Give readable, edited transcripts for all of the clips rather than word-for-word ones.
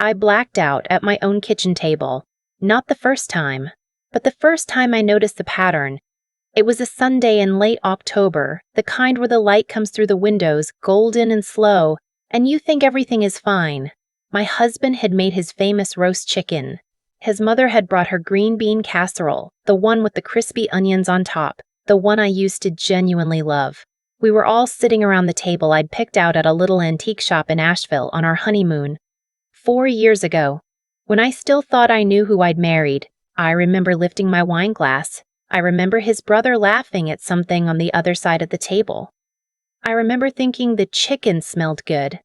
I blacked out at my own kitchen table. Not the first time, but the first time I noticed the pattern. It was a Sunday in late October, the kind where the light comes through the windows, golden and slow, and you think everything is fine. My husband had made his famous roast chicken. His mother had brought her green bean casserole, the one with the crispy onions on top, the one I used to genuinely love. We were all sitting around the table I'd picked out at a little antique shop in Asheville on our honeymoon. 4 years ago, when I still thought I knew who I'd married, I remember lifting my wine glass. I remember his brother laughing at something on the other side of the table. I remember thinking the chicken smelled good.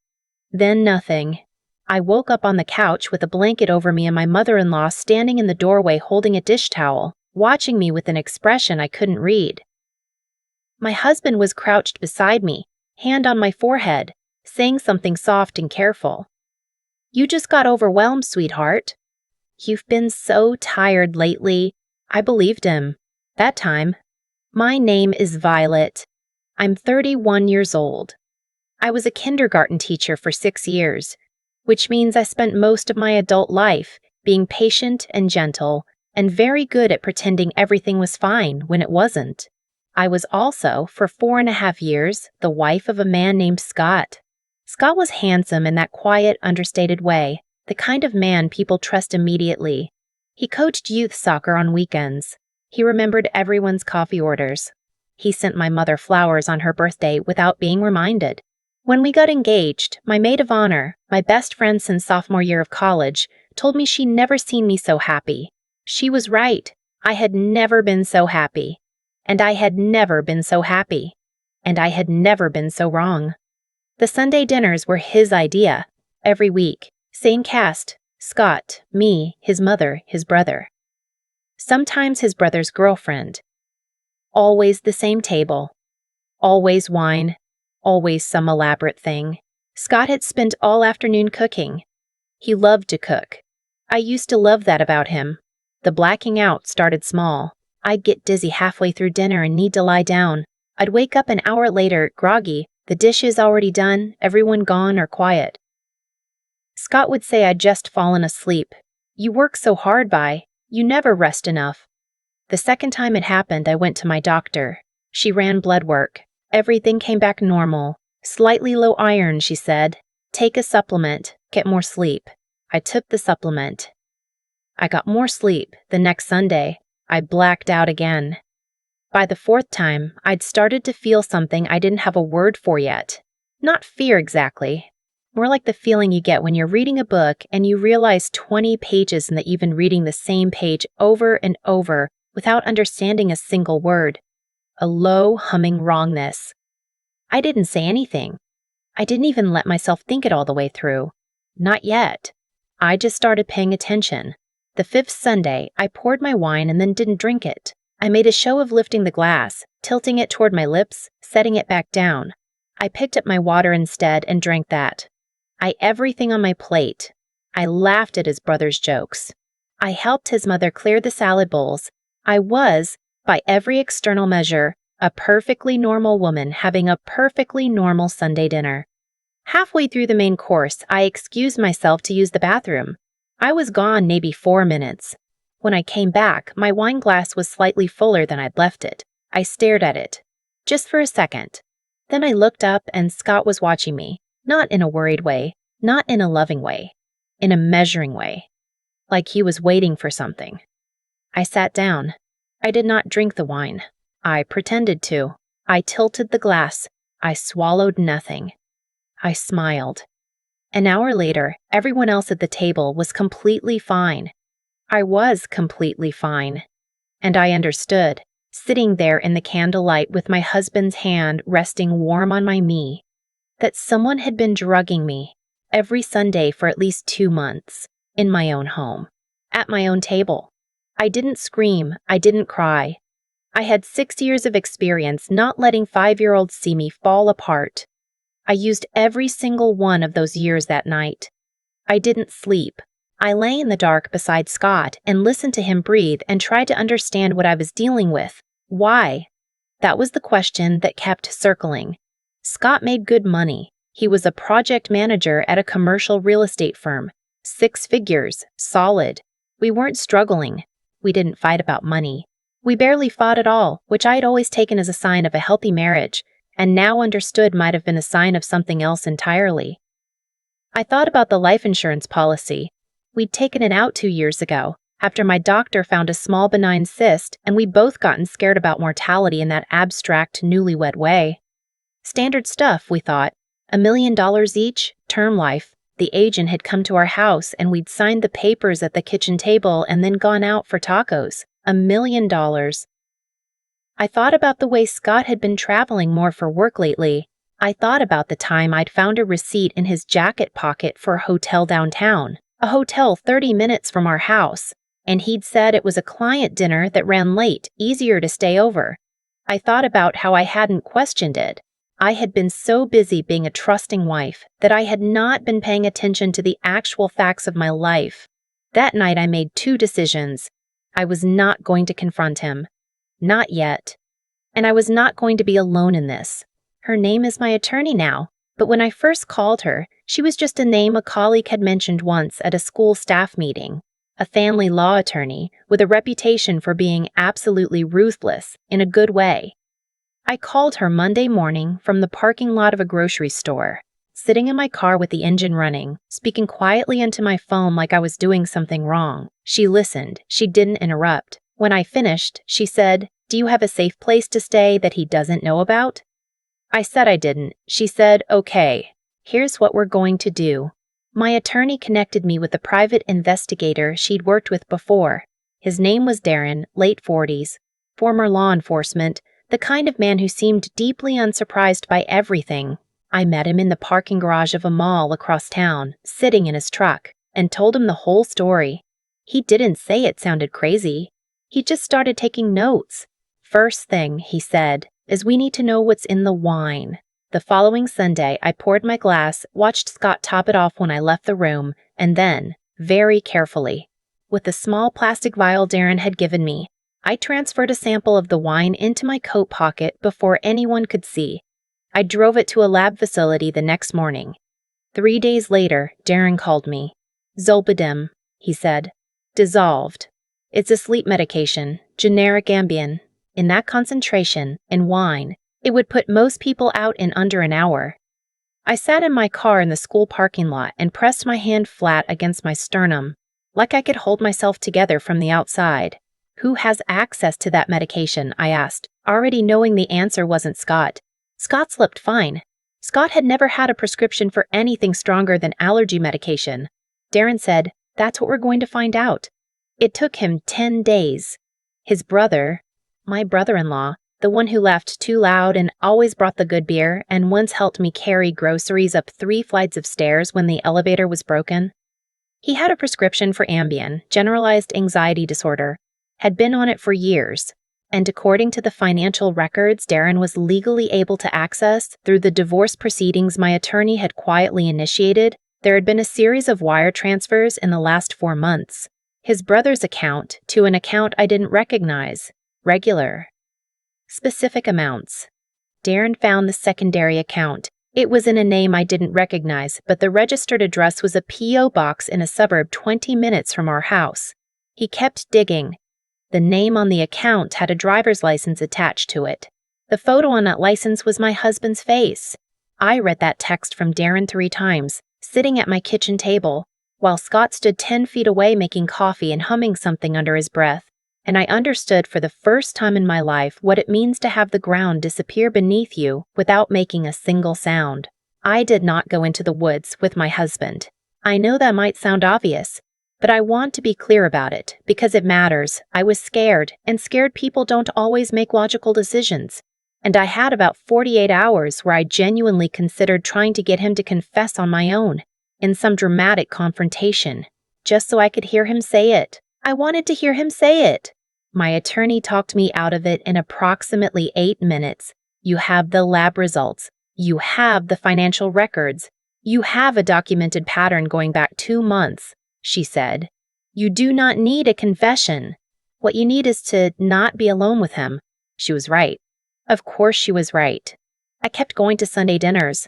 Then nothing. I woke up on the couch with a blanket over me and my mother-in-law standing in the doorway holding a dish towel, watching me with an expression I couldn't read. My husband was crouched beside me, hand on my forehead, saying something soft and careful. "You just got overwhelmed, sweetheart. You've been so tired lately." I believed him. That time. My name is Violet. I'm 31 years old. I was a kindergarten teacher for 6 years, which means I spent most of my adult life being patient and gentle and very good at pretending everything was fine when it wasn't. I was also, for 4.5 years, the wife of a man named Scott. Scott was handsome in that quiet, understated way, the kind of man people trust immediately. He coached youth soccer on weekends. He remembered everyone's coffee orders. He sent my mother flowers on her birthday without being reminded. When we got engaged, my maid of honor, my best friend since sophomore year of college, told me she'd never seen me so happy. She was right. I had never been so happy. And I had never been so happy. And I had never been so wrong. The Sunday dinners were his idea. Every week. Same cast. Scott, me, his mother, his brother. Sometimes his brother's girlfriend. Always the same table. Always wine. Always some elaborate thing. Scott had spent all afternoon cooking. He loved to cook. I used to love that about him. The blacking out started small. I'd get dizzy halfway through dinner and need to lie down. I'd wake up an hour later, groggy, the dishes already done, everyone gone or quiet. Scott would say I'd just fallen asleep. "You work so hard, you never rest enough." The second time it happened, I went to my doctor. She ran blood work. Everything came back normal. Slightly low iron, she said. "Take a supplement, get more sleep." I took the supplement. I got more sleep. The next Sunday, I blacked out again. By the 4th time, I'd started to feel something I didn't have a word for yet. Not fear exactly. More like the feeling you get when you're reading a book and you realize 20 pages and that you've been reading the same page over and over without understanding a single word. A low, humming wrongness. I didn't say anything. I didn't even let myself think it all the way through. Not yet. I just started paying attention. The 5th Sunday, I poured my wine and then didn't drink it. I made a show of lifting the glass, tilting it toward my lips, setting it back down. I picked up my water instead and drank that. I ate everything on my plate. I laughed at his brother's jokes. I helped his mother clear the salad bowls. I was, by every external measure, a perfectly normal woman having a perfectly normal Sunday dinner. Halfway through the main course, I excused myself to use the bathroom. I was gone maybe 4 minutes. When I came back, my wine glass was slightly fuller than I'd left it. I stared at it. Just for a second. Then I looked up and Scott was watching me. Not in a worried way, not in a loving way, in a measuring way. Like he was waiting for something. I sat down. I did not drink the wine. I pretended to. I tilted the glass. I swallowed nothing. I smiled. An hour later, everyone else at the table was completely fine. I was completely fine. And I understood, sitting there in the candlelight with my husband's hand resting warm on my knee, that someone had been drugging me every Sunday for at least 2 months, in my own home, at my own table. I didn't scream, I didn't cry. I had 6 years of experience not letting 5-year-olds see me fall apart. I used every single one of those years that night. I didn't sleep. I lay in the dark beside Scott and listened to him breathe and tried to understand what I was dealing with. Why? That was the question that kept circling. Scott made good money. He was a project manager at a commercial real estate firm. 6 figures, solid. We weren't struggling. We didn't fight about money. We barely fought at all, which I'd always taken as a sign of a healthy marriage, and now understood might have been a sign of something else entirely. I thought about the life insurance policy. We'd taken it out 2 years ago, after my doctor found a small benign cyst, and we'd both gotten scared about mortality in that abstract, newlywed way. Standard stuff, we thought. $1 million each, term life. The agent had come to our house, and we'd signed the papers at the kitchen table and then gone out for tacos. $1 million. I thought about the way Scott had been traveling more for work lately. I thought about the time I'd found a receipt in his jacket pocket for a hotel downtown, a hotel 30 minutes from our house, and he'd said it was a client dinner that ran late, easier to stay over. I thought about how I hadn't questioned it. I had been so busy being a trusting wife that I had not been paying attention to the actual facts of my life. That night I made 2 decisions. I was not going to confront him. Not yet. And I was not going to be alone in this. Her name is my attorney now, but when I first called her, she was just a name a colleague had mentioned once at a school staff meeting. A family law attorney with a reputation for being absolutely ruthless in a good way. I called her Monday morning from the parking lot of a grocery store, sitting in my car with the engine running, speaking quietly into my phone like I was doing something wrong. She listened. She didn't interrupt. When I finished, she said, "Do you have a safe place to stay that he doesn't know about?" I said I didn't. She said, "Okay, here's what we're going to do." My attorney connected me with a private investigator she'd worked with before. His name was Darren, late 40s, former law enforcement, the kind of man who seemed deeply unsurprised by everything. I met him in the parking garage of a mall across town, sitting in his truck, and told him the whole story. He didn't say it sounded crazy. He just started taking notes. "First thing," he said, "is we need to know what's in the wine." The following Sunday, I poured my glass, watched Scott top it off when I left the room, and then, very carefully, with the small plastic vial Darren had given me, I transferred a sample of the wine into my coat pocket before anyone could see. I drove it to a lab facility the next morning. 3 days later, Darren called me. "Zolpidem," he said. "Dissolved. It's a sleep medication, generic Ambien. In that concentration, in wine, it would put most people out in under an hour." I sat in my car in the school parking lot and pressed my hand flat against my sternum, like I could hold myself together from the outside. "Who has access to that medication?" I asked, already knowing the answer wasn't Scott. Scott slept fine. Scott had never had a prescription for anything stronger than allergy medication. Darren said, "That's what we're going to find out." It took him 10 days. His brother, my brother-in-law, the one who laughed too loud and always brought the good beer and once helped me carry groceries up 3 flights of stairs when the elevator was broken. He had a prescription for Ambien, generalized anxiety disorder, had been on it for years, and according to the financial records Darren was legally able to access through the divorce proceedings my attorney had quietly initiated, there had been a series of wire transfers in the last 4 months. His brother's account to an account I didn't recognize. Regular. Specific amounts. Darren found the secondary account. It was in a name I didn't recognize, but the registered address was a P.O. box in a suburb 20 minutes from our house. He kept digging. The name on the account had a driver's license attached to it. The photo on that license was my husband's face. I read that text from Darren 3 times, sitting at my kitchen table, while Scott stood 10 feet away making coffee and humming something under his breath, and I understood for the first time in my life what it means to have the ground disappear beneath you without making a single sound. I did not go into the woods with my husband. I know that might sound obvious, but I want to be clear about it because it matters. I was scared, and scared people don't always make logical decisions. And I had about 48 hours where I genuinely considered trying to get him to confess on my own, in some dramatic confrontation, just so I could hear him say it. I wanted to hear him say it. My attorney talked me out of it in approximately 8 minutes. "You have the lab results. You have the financial records. You have a documented pattern going back 2 months, she said. "You do not need a confession. What you need is to not be alone with him." She was right. Of course she was right. I kept going to Sunday dinners.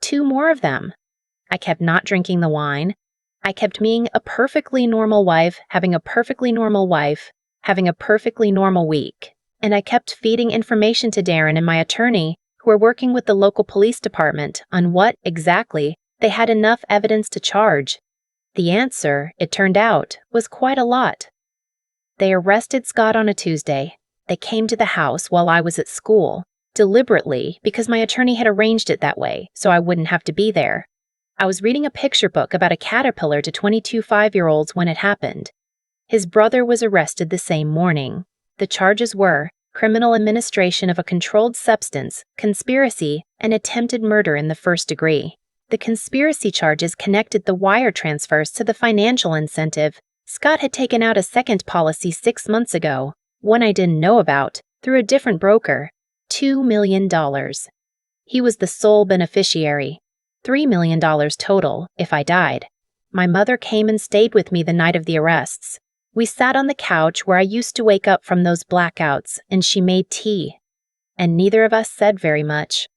2 more of them. I kept not drinking the wine. I kept being a perfectly normal wife, having a perfectly normal wife, having a perfectly normal week. And I kept feeding information to Darren and my attorney, who were working with the local police department on what, exactly, they had enough evidence to charge. The answer, it turned out, was quite a lot. They arrested Scott on a Tuesday. They came to the house while I was at school, deliberately, because my attorney had arranged it that way, so I wouldn't have to be there. I was reading a picture book about a caterpillar to 22 5-year-olds when it happened. His brother was arrested the same morning. The charges were criminal administration of a controlled substance, conspiracy, and attempted murder in the first degree. The conspiracy charges connected the wire transfers to the financial incentive. Scott had taken out a second policy 6 months ago, one I didn't know about, through a different broker, $2 million. He was the sole beneficiary. $3 million total, if I died. My mother came and stayed with me the night of the arrests. We sat on the couch where I used to wake up from those blackouts, and she made tea. And neither of us said very much.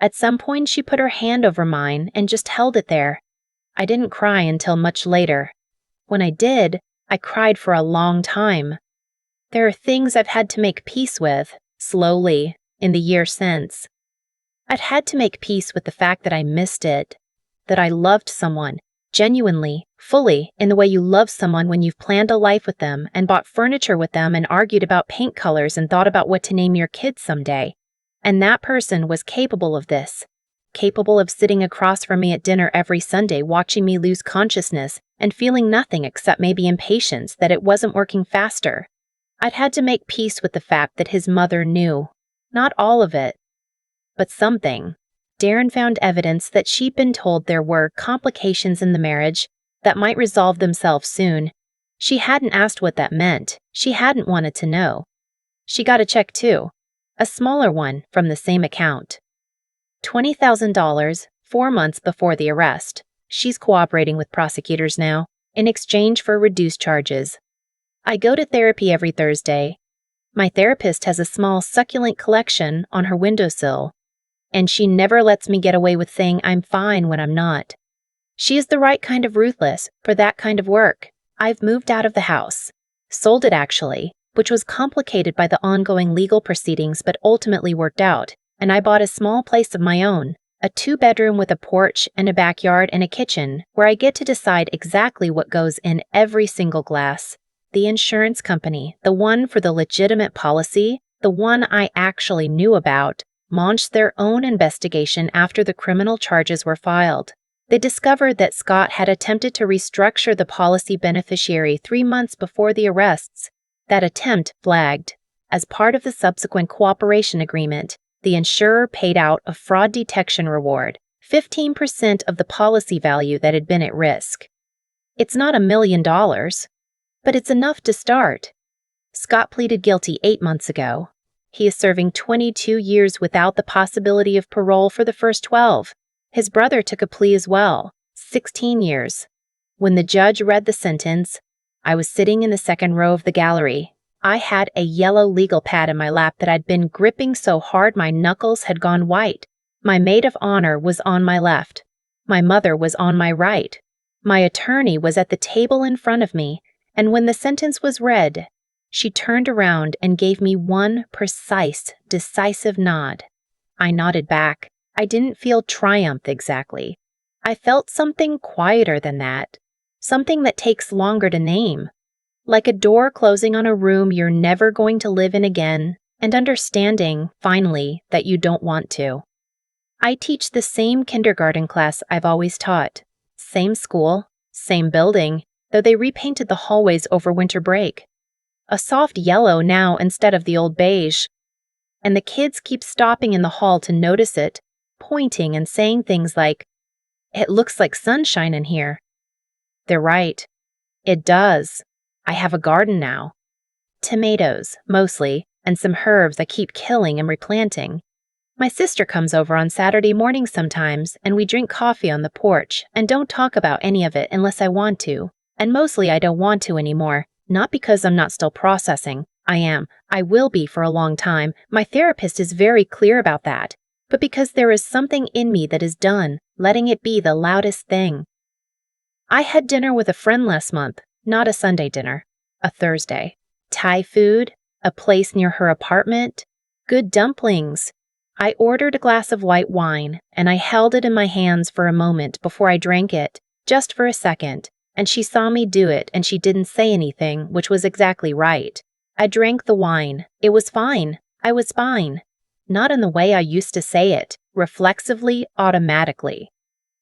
At some point, she put her hand over mine and just held it there. I didn't cry until much later. When I did, I cried for a long time. There are things I've had to make peace with, slowly, in the year since. I'd had to make peace with the fact that I missed it, that I loved someone, genuinely, fully, in the way you love someone when you've planned a life with them and bought furniture with them and argued about paint colors and thought about what to name your kids someday. And that person was capable of this, capable of sitting across from me at dinner every Sunday watching me lose consciousness and feeling nothing except maybe impatience that it wasn't working faster. I'd had to make peace with the fact that his mother knew. Not all of it, but something. Darren found evidence that she'd been told there were complications in the marriage that might resolve themselves soon. She hadn't asked what that meant. She hadn't wanted to know. She got a check too, a smaller one from the same account. $20,000, 4 months before the arrest. She's cooperating with prosecutors now, in exchange for reduced charges. I go to therapy every Thursday. My therapist has a small succulent collection on her windowsill, and she never lets me get away with saying I'm fine when I'm not. She is the right kind of ruthless for that kind of work. I've moved out of the house. Sold it actually, which was complicated by the ongoing legal proceedings but ultimately worked out, and I bought a small place of my own, a 2-bedroom with a porch and a backyard and a kitchen where I get to decide exactly what goes in every single glass. The insurance company, the one for the legitimate policy, the one I actually knew about, launched their own investigation after the criminal charges were filed. They discovered that Scott had attempted to restructure the policy beneficiary 3 months before the arrests. That attempt flagged. As part of the subsequent cooperation agreement, the insurer paid out a fraud detection reward, 15% of the policy value that had been at risk. It's not $1 million, but it's enough to start. Scott pleaded guilty 8 months ago. He is serving 22 years without the possibility of parole for the first 12. His brother took a plea as well, 16 years. When the judge read the sentence, I was sitting in the second row of the gallery. I had a yellow legal pad in my lap that I'd been gripping so hard my knuckles had gone white. My maid of honor was on my left. My mother was on my right. My attorney was at the table in front of me, and when the sentence was read, she turned around and gave me one precise, decisive nod. I nodded back. I didn't feel triumph exactly. I felt something quieter than that, something that takes longer to name, like a door closing on a room you're never going to live in again, and understanding, finally, that you don't want to. I teach the same kindergarten class I've always taught, same school, same building, though they repainted the hallways over winter break. A soft yellow now instead of the old beige. And the kids keep stopping in the hall to notice it, pointing and saying things like, "It looks like sunshine in here." They're right. It does. I have a garden now. Tomatoes, mostly, and some herbs I keep killing and replanting. My sister comes over on Saturday mornings sometimes, and we drink coffee on the porch and don't talk about any of it unless I want to. And mostly I don't want to anymore. Not because I'm not still processing. I am. I will be for a long time. My therapist is very clear about that. But because there is something in me that is done, letting it be the loudest thing. I had dinner with a friend last month, not a Sunday dinner, a Thursday. Thai food, a place near her apartment, good dumplings. I ordered a glass of white wine, and I held it in my hands for a moment before I drank it, just for a second, and she saw me do it and she didn't say anything, which was exactly right. I drank the wine. It was fine. I was fine. Not in the way I used to say it, reflexively, automatically.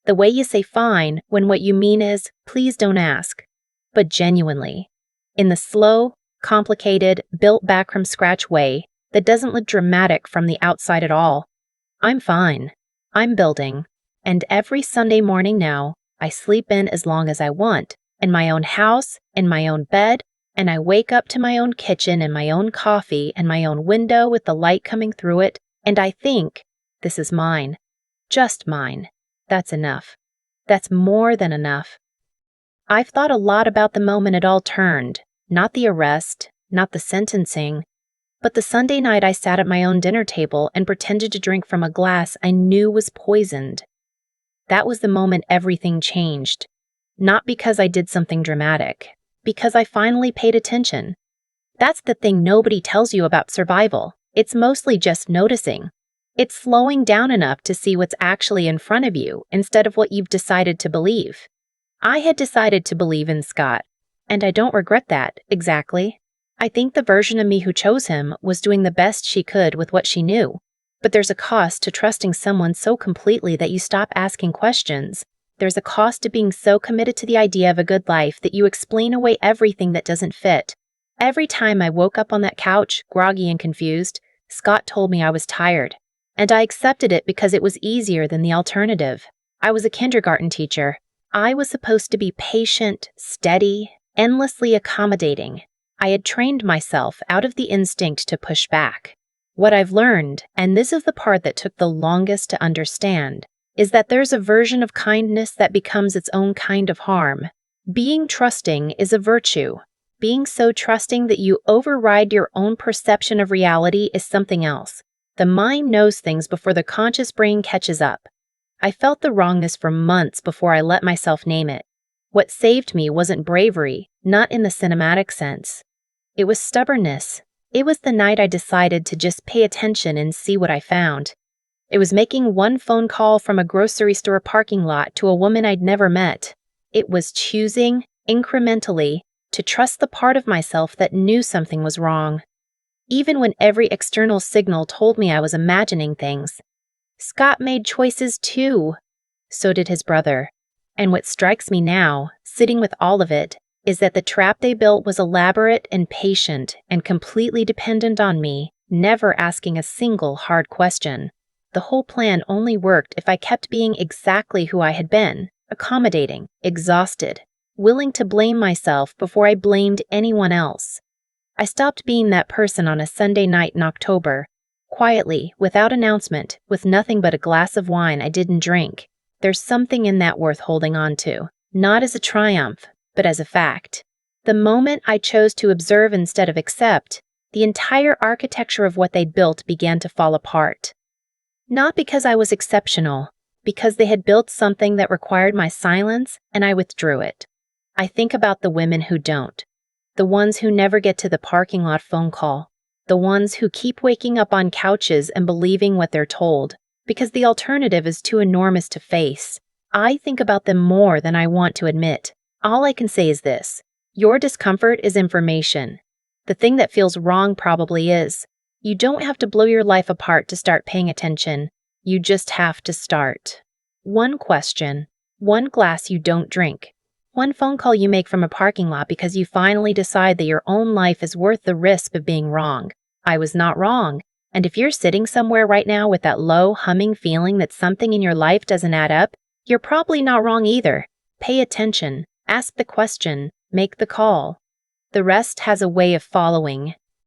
The way you say fine when what you mean is, please don't ask, but genuinely. In the slow, complicated, built back from scratch way that doesn't look dramatic from the outside at all. I'm fine. I'm building. And every Sunday morning now, I sleep in as long as I want, in my own house, in my own bed, and I wake up to my own kitchen and my own coffee and my own window with the light coming through it, and I think, this is mine. Just mine. That's enough. That's more than enough. I've thought a lot about the moment it all turned, not the arrest, not the sentencing, but the Sunday night I sat at my own dinner table and pretended to drink from a glass I knew was poisoned. That was the moment everything changed. Not because I did something dramatic, because I finally paid attention. That's the thing nobody tells you about survival. It's mostly just noticing. It's slowing down enough to see what's actually in front of you instead of what you've decided to believe. I had decided to believe in Scott, and I don't regret that, exactly. I think the version of me who chose him was doing the best she could with what she knew. But there's a cost to trusting someone so completely that you stop asking questions. There's a cost to being so committed to the idea of a good life that you explain away everything that doesn't fit. Every time I woke up on that couch, groggy and confused, Scott told me I was tired. And I accepted it because it was easier than the alternative. I was a kindergarten teacher. I was supposed to be patient, steady, endlessly accommodating. I had trained myself out of the instinct to push back. What I've learned, and this is the part that took the longest to understand, is that there's a version of kindness that becomes its own kind of harm. Being trusting is a virtue. Being so trusting that you override your own perception of reality is something else. The mind knows things before the conscious brain catches up. I felt the wrongness for months before I let myself name it. What saved me wasn't bravery, not in the cinematic sense. It was stubbornness. It was the night I decided to just pay attention and see what I found. It was making one phone call from a grocery store parking lot to a woman I'd never met. It was choosing, incrementally, to trust the part of myself that knew something was wrong. Even when every external signal told me I was imagining things. Scott made choices too. So did his brother. And what strikes me now, sitting with all of it, is that the trap they built was elaborate and patient and completely dependent on me, never asking a single hard question. The whole plan only worked if I kept being exactly who I had been, accommodating, exhausted, willing to blame myself before I blamed anyone else. I stopped being that person on a Sunday night in October, quietly, without announcement, with nothing but a glass of wine I didn't drink. There's something in that worth holding on to, not as a triumph, but as a fact. The moment I chose to observe instead of accept, the entire architecture of what they built began to fall apart. Not because I was exceptional, because they had built something that required my silence and I withdrew it. I think about the women who don't. The ones who never get to the parking lot phone call. The ones who keep waking up on couches and believing what they're told, because the alternative is too enormous to face. I think about them more than I want to admit. All I can say is this: your discomfort is information. The thing that feels wrong probably is. You don't have to blow your life apart to start paying attention. You just have to start. One question, one glass you don't drink, one phone call you make from a parking lot because you finally decide that your own life is worth the risk of being wrong. I was not wrong. And if you're sitting somewhere right now with that low, humming feeling that something in your life doesn't add up, you're probably not wrong either. Pay attention, ask the question, make the call. The rest has a way of following.